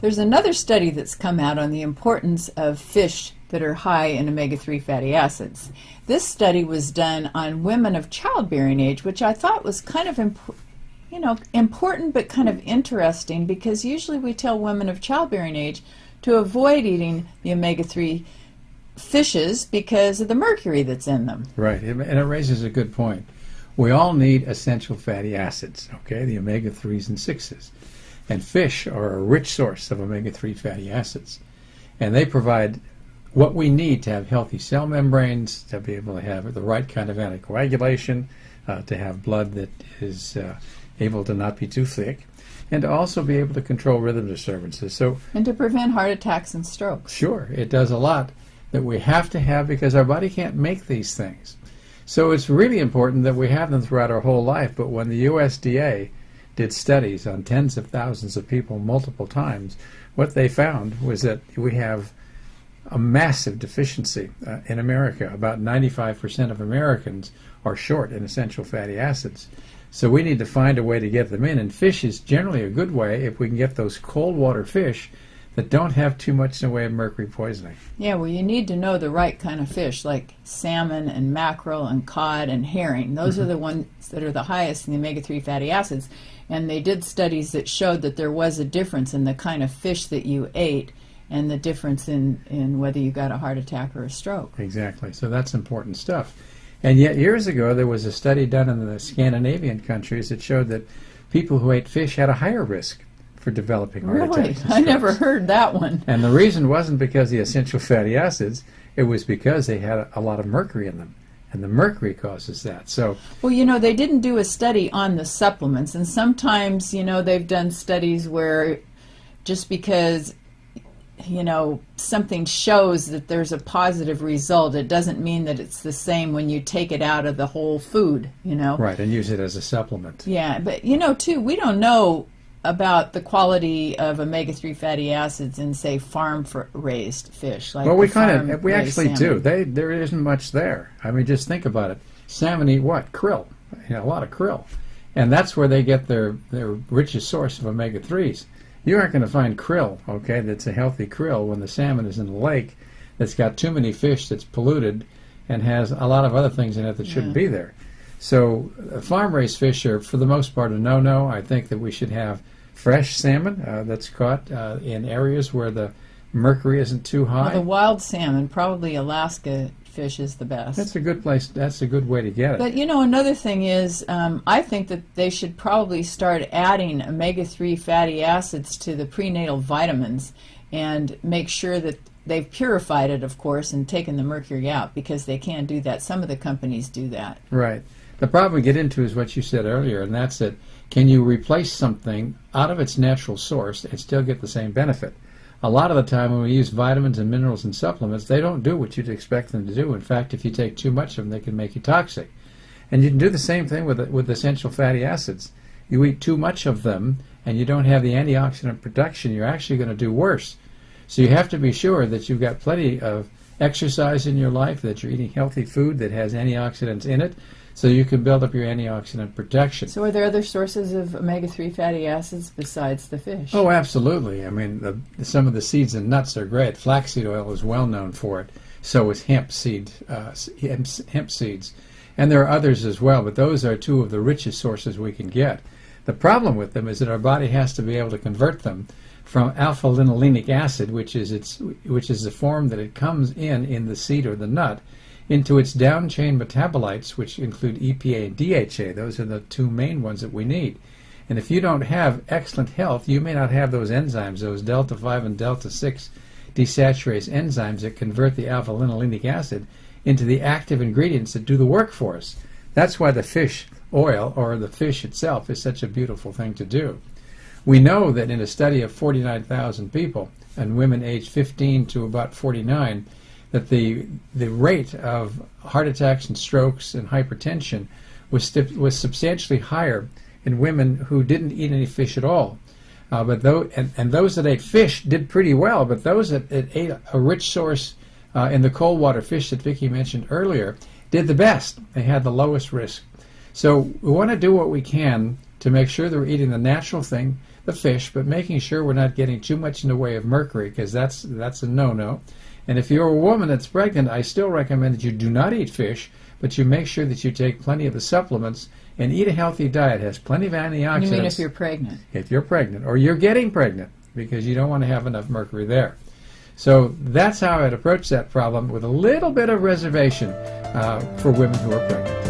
There's another study that's come out on the importance of fish that are high in omega-3 fatty acids. This study was done on women of childbearing age, which I thought was kind of important but kind of interesting, because usually we tell women of childbearing age to avoid eating the omega-3 fishes because of the mercury that's in them. Right, and it raises a good point. We all need essential fatty acids, okay, the omega-3s and 6s. And fish are a rich source of omega-3 fatty acids. And they provide what we need to have healthy cell membranes, to be able to have the right kind of anticoagulation, to have blood that is able to not be too thick, and to also be able to control rhythm disturbances. And to prevent heart attacks and strokes. Sure, it does a lot that we have to have because our body can't make these things. So it's really important that we have them throughout our whole life. But when the USDA did studies on tens of thousands of people multiple times, what they found was that we have a massive deficiency in America. About 95% of Americans are short in essential fatty acids. So we need to find a way to get them in, and fish is generally a good way if we can get those cold water fish that don't have too much in the way of mercury poisoning. Yeah, well, you need to know the right kind of fish, like salmon and mackerel and cod and herring. Those are the ones that are the highest in the omega-3 fatty acids. And they did studies that showed that there was a difference in the kind of fish that you ate and the difference in whether you got a heart attack or a stroke. Exactly. So that's important stuff. And yet years ago there was a study done in the Scandinavian countries that showed that people who ate fish had a higher risk for developing heart attacks. Really? I never heard that one. And the reason wasn't because the essential fatty acids, it was because they had a lot of mercury in them. And the mercury causes that. So, well, they didn't do a study on the supplements, and sometimes, they've done studies where just because, something shows that there's a positive result, it doesn't mean that it's the same when you take it out of the whole food, Right, and use it as a supplement. Yeah, but, too, we don't know about the quality of omega-3 fatty acids in, say, farm-raised fish. Like, well, we actually salmon. do. There isn't much there. I mean, just think about it. Salmon eat what? Krill. A lot of krill. And that's where they get their richest source of omega-3s. You aren't going to find krill, okay, that's a healthy krill when the salmon is in the lake that's got too many fish, that's polluted, and has a lot of other things in it that shouldn't be there. So farm-raised fish are, for the most part, a no-no. I think that we should have fresh salmon that's caught in areas where the mercury isn't too high. Well, the wild salmon, probably Alaska fish, is the best. That's a good place. That's a good way to get it. But, another thing is, I think that they should probably start adding omega-3 fatty acids to the prenatal vitamins and make sure that they've purified it, of course, and taken the mercury out, because they can do that. Some of the companies do that. Right. The problem we get into is what you said earlier, and that's that can you replace something out of its natural source and still get the same benefit? A lot of the time when we use vitamins and minerals and supplements, they don't do what you'd expect them to do. In fact, if you take too much of them, they can make you toxic. And you can do the same thing with essential fatty acids. You eat too much of them and you don't have the antioxidant production, you're actually going to do worse. So you have to be sure that you've got plenty of exercise in your life, that you're eating healthy food that has antioxidants in it, so you can build up your antioxidant protection. So are there other sources of omega-3 fatty acids besides the fish? Oh, absolutely. I mean, some of the seeds and nuts are great. Flaxseed oil is well known for it. So is hemp seeds. And there are others as well, but those are two of the richest sources we can get. The problem with them is that our body has to be able to convert them from alpha-linolenic acid, which is the form that it comes in the seed or the nut, into its down-chain metabolites, which include EPA and DHA. Those are the two main ones that we need. And if you don't have excellent health, you may not have those enzymes, those delta-5 and delta-6 desaturase enzymes that convert the alpha-linolenic acid into the active ingredients that do the work for us. That's why the fish oil, or the fish itself, is such a beautiful thing to do. We know that in a study of 49,000 people, and women aged 15 to about 49, that the rate of heart attacks and strokes and hypertension was substantially higher in women who didn't eat any fish at all. And those that ate fish did pretty well, but those that ate a rich source in the cold water fish that Vicki mentioned earlier did the best. They had the lowest risk. So we want to do what we can to make sure that we're eating the natural thing, the fish, but making sure we're not getting too much in the way of mercury, because that's a no-no. And if you're a woman that's pregnant, I still recommend that you do not eat fish, but you make sure that you take plenty of the supplements and eat a healthy diet. It has plenty of antioxidants. You mean if you're pregnant? If you're pregnant, or you're getting pregnant, because you don't want to have enough mercury there. So that's how I'd approach that problem, with a little bit of reservation for women who are pregnant.